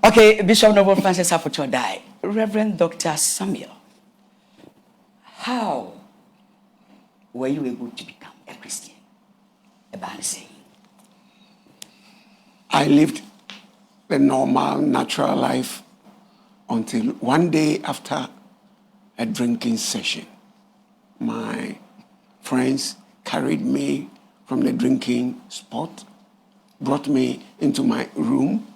Okay, Bishop Noble Francis Afocho died. Reverend Dr. Samuel, how were you able to become a Christian? A band saying. I lived the normal, natural life until one day after a drinking session, my friends carried me from the drinking spot, brought me into my room,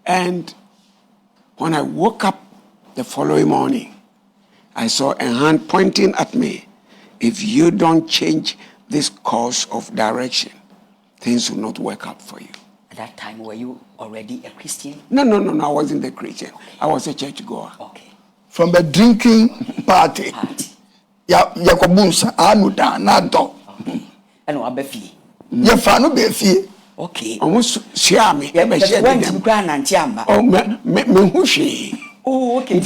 and when I woke up the following morning, I saw a hand pointing at me. If you don't change this course of direction, things will not work out for you. At that time, were you already a Christian? No, I wasn't a Christian. Okay. I was a churchgoer. Okay. From the drinking party. Yakobunsa, Anuda, Nado. And Wabefi. Yafano Befi. Okay. Almost share me. When you grand and Tiamba. Oh, me hushi. Oh, okay.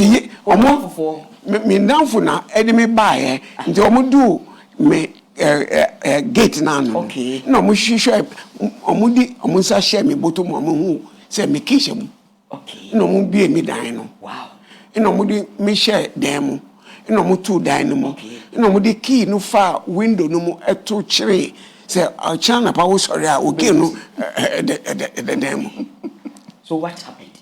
Me down for now, enemy buy, and the do me gate now. Okay. No, mushisha, omusa share me bottom who say me kishem. Okay. No, mu be me dino. Wow. No, mudi me share demo. No, mu two dynamo. No, mudi key no far window no mu eto tree. Say, our channel power sorry, I will give no the demo. So what happened?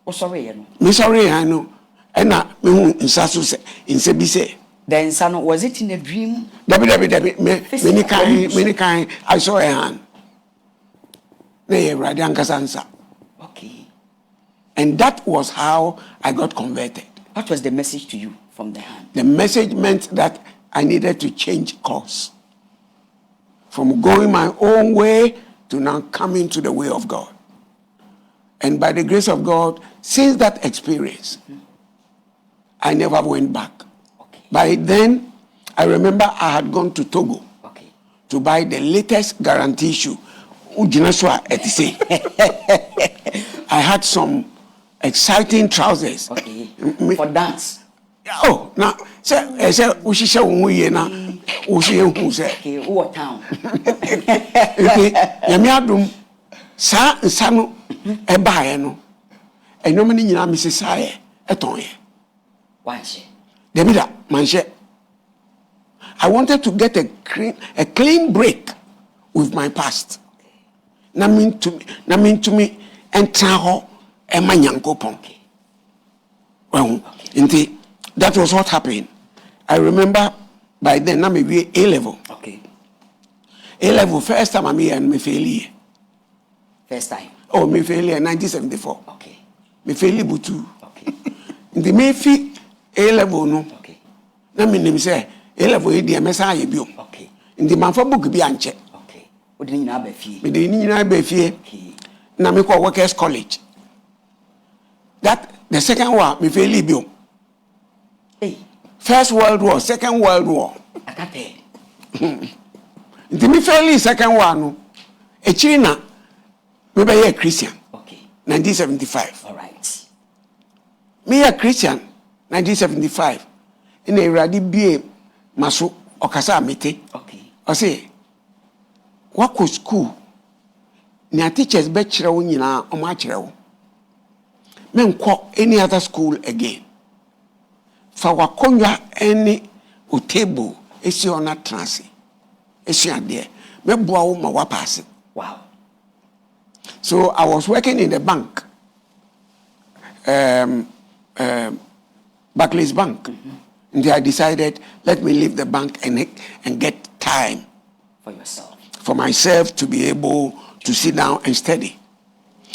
Oh, sorry, you know. Me sorry, I know. And now, me in Sasu say, in Sebise. Then, son, was it in a dream? Many kind, I saw a hand. They were Radiankasansa. Okay. And that was how I got converted. What was the message to you from the hand? The message meant that I needed to change course. From going my own way to now coming to the way of God. And by the grace of God, since that experience, I never went back. Okay. By then, I remember I had gone to Togo to buy the latest guarantee shoe. I had some exciting trousers. Okay. For dance. Oh, now, say, we should show we na. Okay, what town? Okay, Yamiadum, Sanu, a buyer no. And no many Mrs. Saye, a toy. Why she? Demida, manche. I wanted to get a clean break with my past. Na mean to me, and Taho, and my young coupon. Well, indeed, that was what happened. I remember by then, I may be A-level. Okay. A-level, first time I'm here and me failure. First time? Oh, me failure, 1974. Okay. Me failure butu. Okay. In the Mayfi A-level, no. Okay. Na me name say, A-level, the MSI, you. Okay. In the man for book, be anche. Okay. What did you know about fee? Me didn't know be fee. Okay. Na me call workers college. That, the second one, me failure bio. Hey. First World War, Second World War. I can't pay. The me fairly second one, a China, maybe a Christian. Okay. 1975. All right. Me a Christian, 1975. In a radi BA, Masu Okasa Mete. Okay. I say, what could school? Nia teachers bachelor unina or matchel. Men quote any other school again. For wakonya any table, is your not transi. Is your dear. Me boa ma wapasi. Wow. So I was working in the bank, Barclays Bank. And I decided, let me leave the bank and get time for yourself. For myself to be able to sit down and study.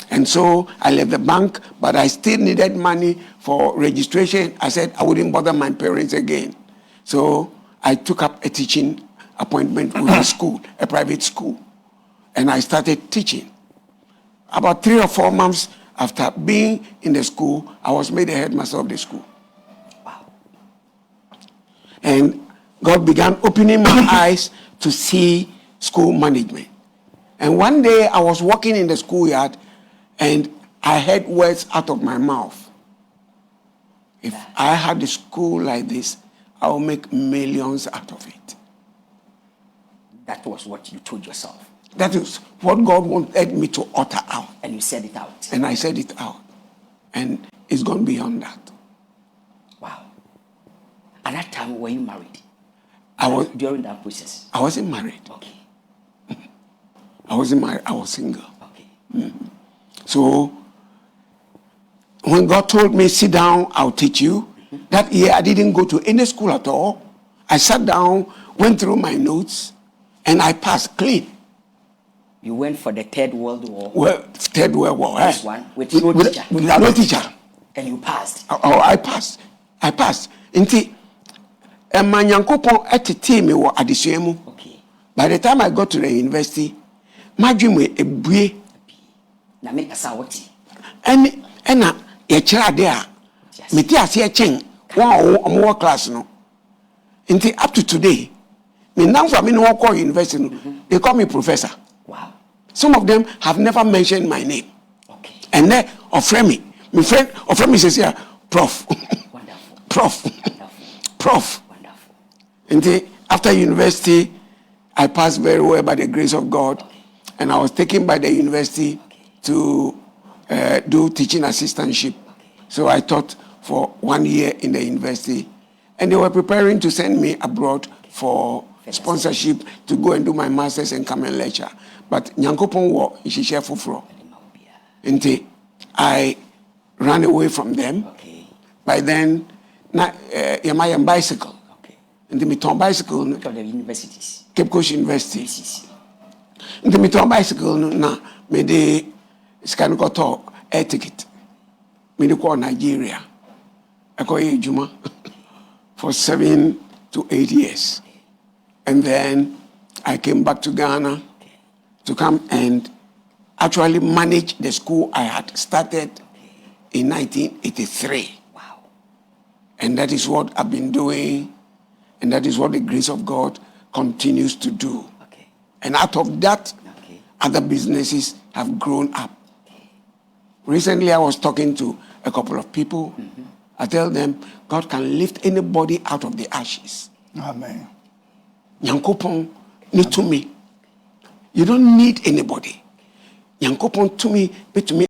And so I left the bank, but I still needed money for registration. I said I wouldn't bother my parents again. So I took up a teaching appointment with a school, a private school. And I started teaching. About 3 or 4 months after being in the school, I was made the headmaster of the school. Wow. And God began opening my eyes to see school management. And one day I was walking in the schoolyard and I heard words out of my mouth. If I had a school like this, I will make millions out of it. That was what you told yourself. That is what God wanted me to utter out. And you said it out. And I said it out. And it's gone beyond that. Wow. At that time, were you married? I was During that process? I wasn't married. Okay. I wasn't married. I was single. Okay. So when God told me, sit down, I'll teach you, that year I didn't go to any school at all. I sat down, went through my notes, and I passed clean. You went for the Third World War. Well, Third World War. This one with no teacher. No teacher. And you passed. Oh, I passed. I passed. Inti, Emma Nyankopon etete me wo adesua mu. Okay. By the time I got to the university, my dream was ebue. Na me kasa woti. Ena ye kira de a me ti ase e chen won omo class no. Inti up to today, me now for me no call university no, they call me professor. Wow. Some of them have never mentioned my name. Okay. And then offer me. My friend offer me says here, Prof. Wonderful. Prof. Wonderful. Prof. Wonderful. And then after university, I passed very well by the grace of God. Okay. And I was taken by the university to do teaching assistantship. So I taught for 1 year in the university. And they were preparing to send me abroad for sponsorship to go and do my master's and come and lecture. But Nyankopon wo ishishe fufuro. Nti I ran away from them. Okay. By then, na yama bicycle. Okay. Nti me ton bicycle no Look at the universities. Cape Coast University. CC. Nti me ton bicycle no na me de scan ko to air ticket. Me de ko Nigeria. I go ejuma for 7 to 8 years. And then I came back to Ghana to come and actually manage the school I had started in 1983. Wow. And that is what I've been doing. And that is what the grace of God continues to do. Okay. And out of that, Okay. other businesses have grown up. Recently, I was talking to a couple of people. I tell them, God can lift anybody out of the ashes. Amen. Nyankopon need to me. You don't need anybody. Nyankopon to me, be to me.